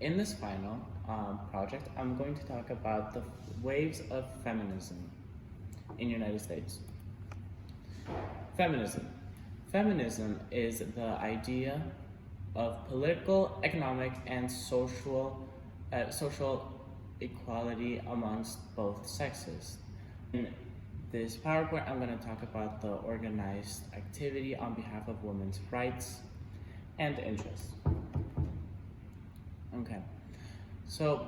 In this final project, I'm going to talk about the waves of feminism in the United States. Feminism. Feminism is the idea of political, economic, and social equality amongst both sexes. In this PowerPoint, I'm going to talk about the organized activity on behalf of women's rights and interests. Okay, so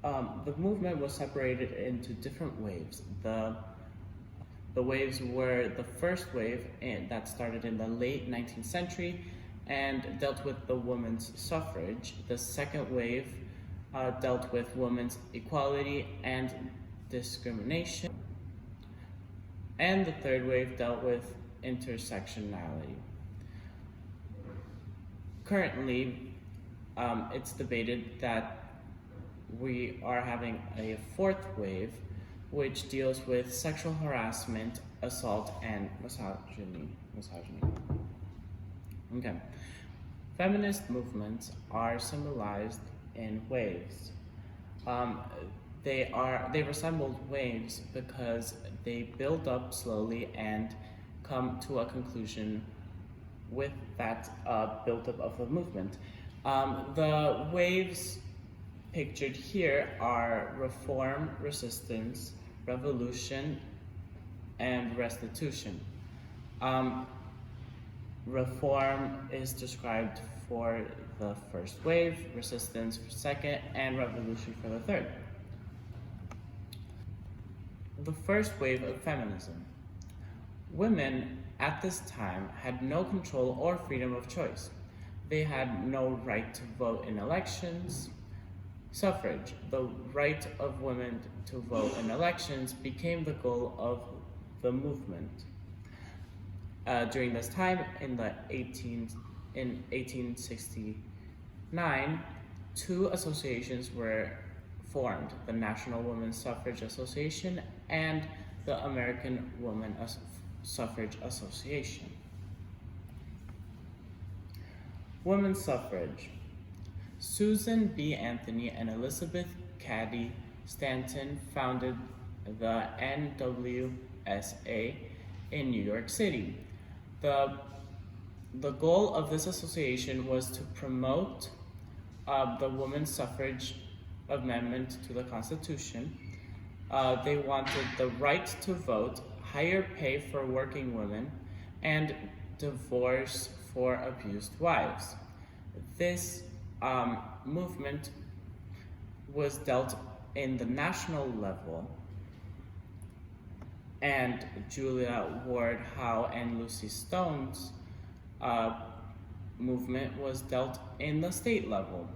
the movement was separated into different waves. The waves were the first wave that started in the late 19th century and dealt with the women's suffrage. The second wave dealt with women's equality and discrimination. And the third wave dealt with intersectionality. Currently, it's debated that we are having a fourth wave, which deals with sexual harassment, assault, and misogyny. Okay. Feminist movements are symbolized in waves. They resemble waves because they build up slowly and come to a conclusion with that buildup of a movement. The waves pictured here are reform, resistance, revolution, and restitution. Reform is described for the first wave, resistance for second, and revolution for the third. The first wave of feminism. Women at this time had no control or freedom of choice. They had no right to vote in elections. Suffrage, the right of women to vote in elections, became the goal of the movement. During this time, in 1869, two associations were formed, the National Women's Suffrage Association and the American Women's Suffrage Association. Women's suffrage. Susan B. Anthony and Elizabeth Cady Stanton founded the NWSA in New York City. The goal of this association was to promote the women's suffrage amendment to the Constitution. They wanted the right to vote, higher pay for working women, and divorce for abused wives. This movement was dealt in the national level, and Julia Ward Howe and Lucy Stone's movement was dealt in the state level.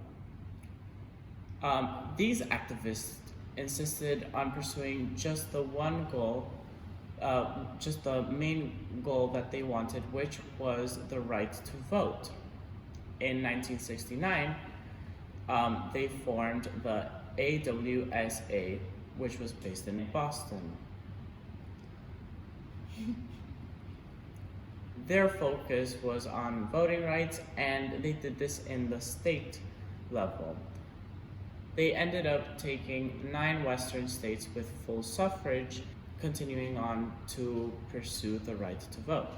These activists insisted on pursuing just the one goal, just the main goal that they wanted, which was the right to vote. In 1969, they formed the AWSA, which was based in Boston. Their focus was on voting rights, and they did this in the state level. They ended up taking 9 Western states with full suffrage, continuing on to pursue the right to vote.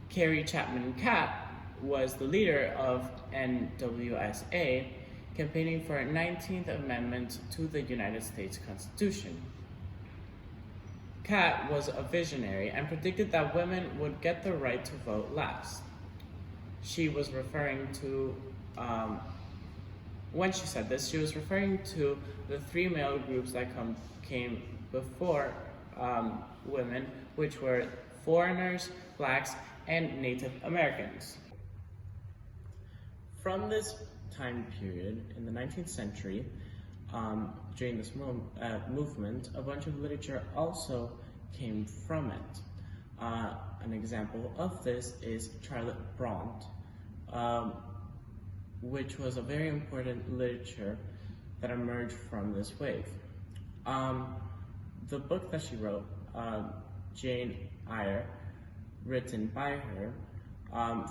Carrie Chapman Catt was the leader of NWSA, campaigning for a 19th Amendment to the United States Constitution. Catt was a visionary and predicted that women would get the right to vote last. She was referring to, when she said this, she was referring to the 3 male groups that came before women, which were foreigners, blacks, and Native Americans. From this time period in the 19th century, during this movement, a bunch of literature also came from it. An example of this is Charlotte Bronte, which was a very important literature that emerged from this wave. The book that she wrote, Jane Eyre, written by her,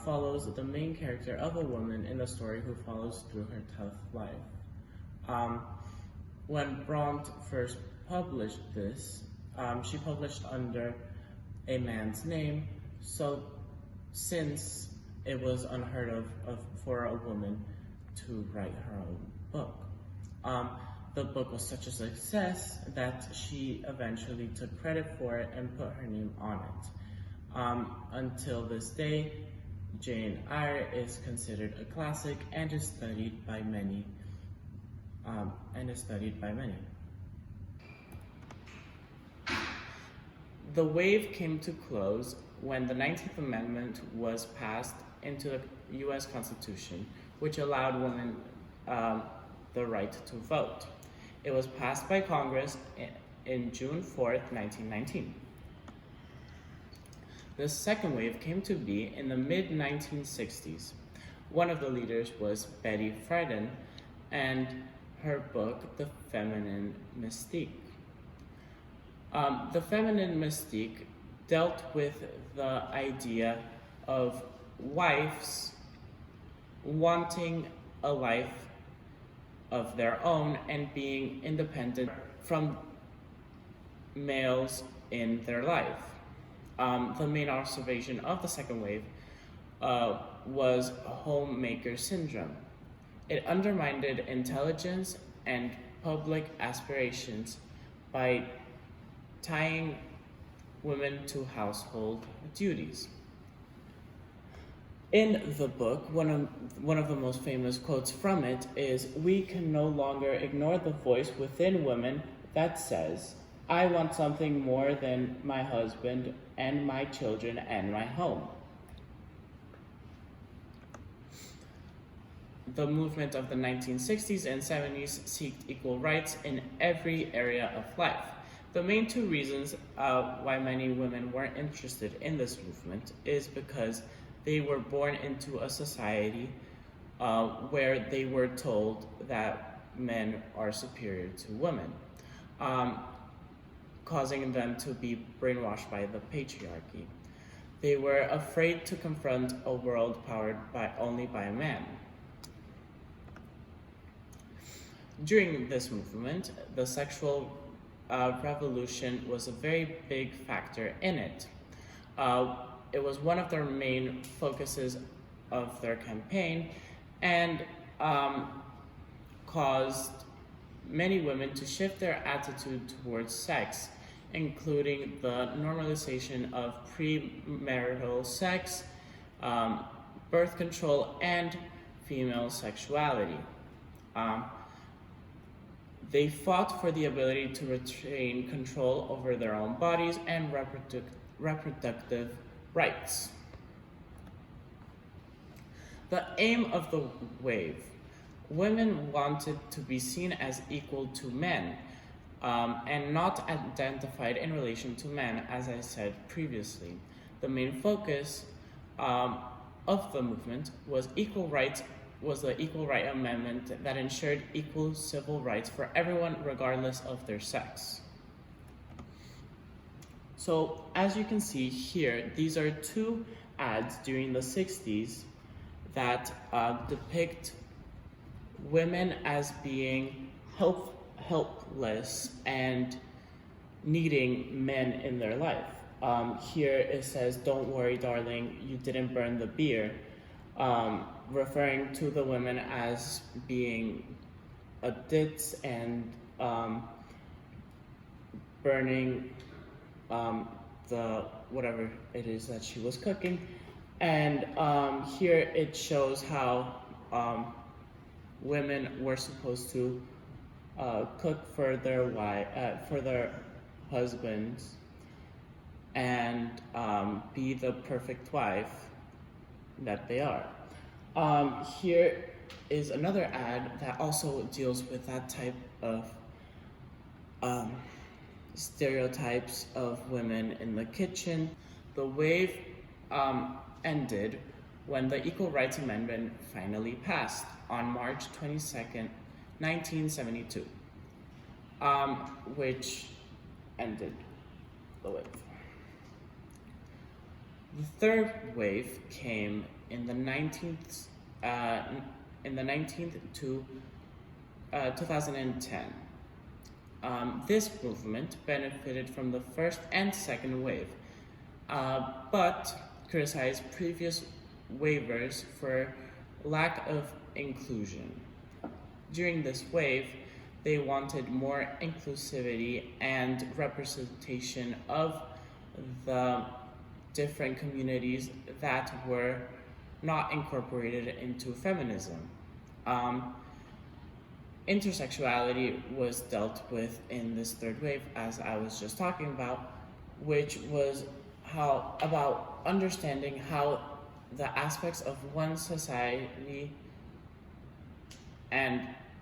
follows the main character of a woman in the story who follows through her tough life. When Bront first published this, she published under a man's name, so since it was unheard of for a woman to write her own book. The book was such a success that she eventually took credit for it and put her name on it. Until this day, Jane Eyre is considered a classic and is studied by many. The wave came to close when the 19th Amendment was passed into the U.S. Constitution, which allowed women the right to vote. It was passed by Congress in June 4th, 1919. The second wave came to be in the mid-1960s. One of the leaders was Betty Friedan and her book, The Feminine Mystique. The Feminine Mystique dealt with the idea of wives wanting a life of their own and being independent from males in their life. The main observation of the second wave was homemaker syndrome. It undermined intelligence and public aspirations by tying women to household duties. In the book, one of the most famous quotes from it is, "We can no longer ignore the voice within women that says, 'I want something more than my husband and my children and my home.'" The movement of the 1960s and 70s sought equal rights in every area of life. The main two reasons why many women weren't interested in this movement is because they were born into a society where they were told that men are superior to women, causing them to be brainwashed by the patriarchy. They were afraid to confront a world powered only by a man. During this movement, the sexual revolution was a very big factor in it. It was one of their main focuses of their campaign and caused many women to shift their attitude towards sex, including the normalization of premarital sex, birth control, and female sexuality. They fought for the ability to retain control over their own bodies and reproductive rights. The aim of the wave: women wanted to be seen as equal to men and not identified in relation to men, as I said previously. The main focus of the movement was the Equal Right Amendment that ensured equal civil rights for everyone regardless of their sex. So as you can see here, these are two ads during the 60s that depict women as being helpless and needing men in their life. Here it says, "Don't worry, darling, you didn't burn the beer," referring to the women as being a ditz and burning the whatever it is that she was cooking. And here it shows how women were supposed to cook for their husbands and be the perfect wife that they are. Here is another ad that also deals with that type of stereotypes of women in the kitchen. The wave ended when the Equal Rights Amendment finally passed on March 22nd, 1972, which ended the wave. The third wave came in the 19th, in the 19th to 2010. This movement benefited from the first and second wave, but criticized previous waivers for lack of inclusion. During this wave, they wanted more inclusivity and representation of the different communities that were not incorporated into feminism. Intersexuality was dealt with in this third wave, as I was just talking about, which was about understanding how the aspects of one society and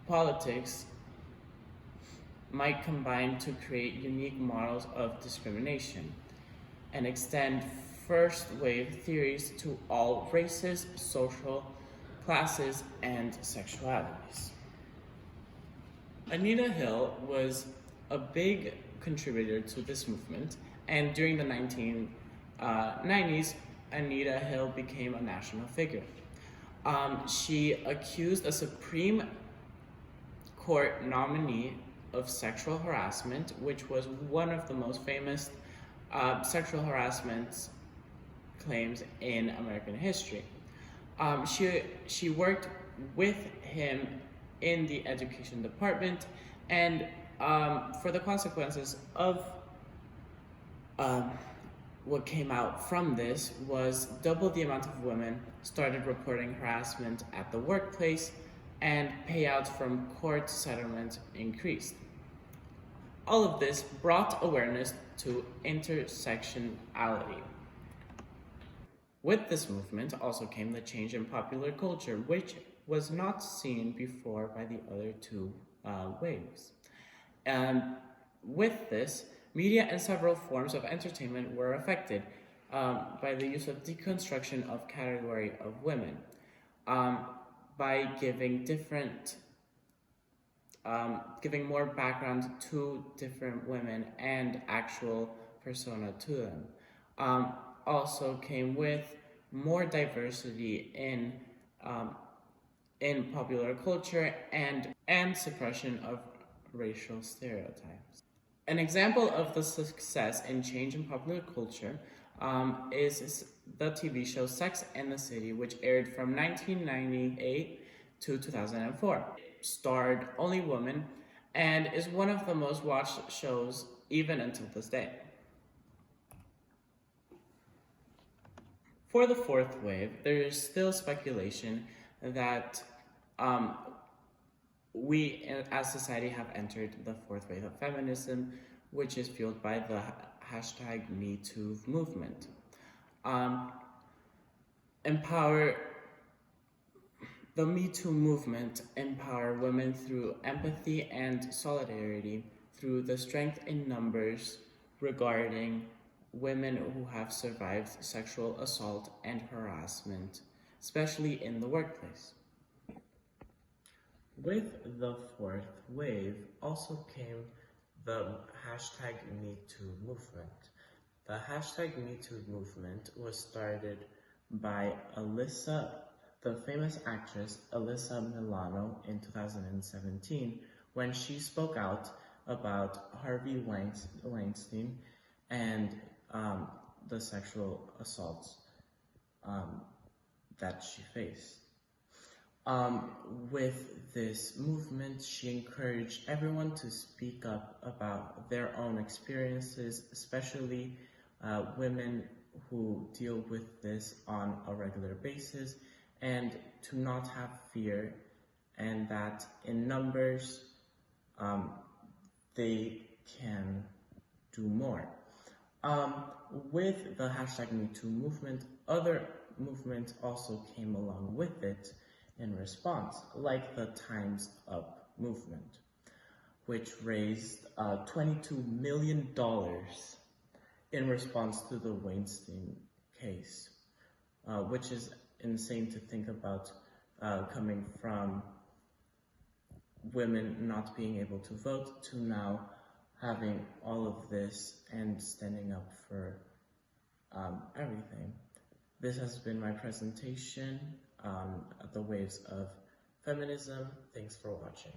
politics might combine to create unique models of discrimination and extend first wave theories to all races, social classes, and sexualities. Anita Hill was a big contributor to this movement, and during the 1990s, Anita Hill became a national figure. She accused a Supreme Court nominee of sexual harassment, which was one of the most famous sexual harassment claims in American history. She worked with him in the education department, and for the consequences of what came out from this was double the amount of women started reporting harassment at the workplace, and payouts from court settlement increased. All of this brought awareness to intersectionality. With this movement also came the change in popular culture, which was not seen before by the other two waves. With this, media and several forms of entertainment were affected by the use of deconstruction of category of women, by giving giving more background to different women and actual persona to them. Also came with more diversity in popular culture and suppression of racial stereotypes. An example of the success and change in popular culture is the TV show Sex and the City, which aired from 1998 to 2004. It starred only women and is one of the most watched shows even until this day. For the fourth wave, there is still speculation that we as society have entered the fourth wave of feminism, which is fueled by the hashtag #MeToo movement. The #MeToo movement empower women through empathy and solidarity through the strength in numbers regarding women who have survived sexual assault and harassment, especially in the workplace. With the fourth wave also came the hashtag #MeToo movement. The hashtag #MeToo movement was started by the famous actress Alyssa Milano in 2017 when she spoke out about Harvey Weinstein and the sexual assaults that she faced. With this movement, she encouraged everyone to speak up about their own experiences, especially women who deal with this on a regular basis, and to not have fear, and that in numbers they can do more. With the hashtag #MeToo movement, other movements also came along with it in response, like the Time's Up movement, which raised $22 million in response to the Weinstein case, which is insane to think about, coming from women not being able to vote to now having all of this and standing up for everything. This has been my presentation on the waves of feminism. Thanks for watching.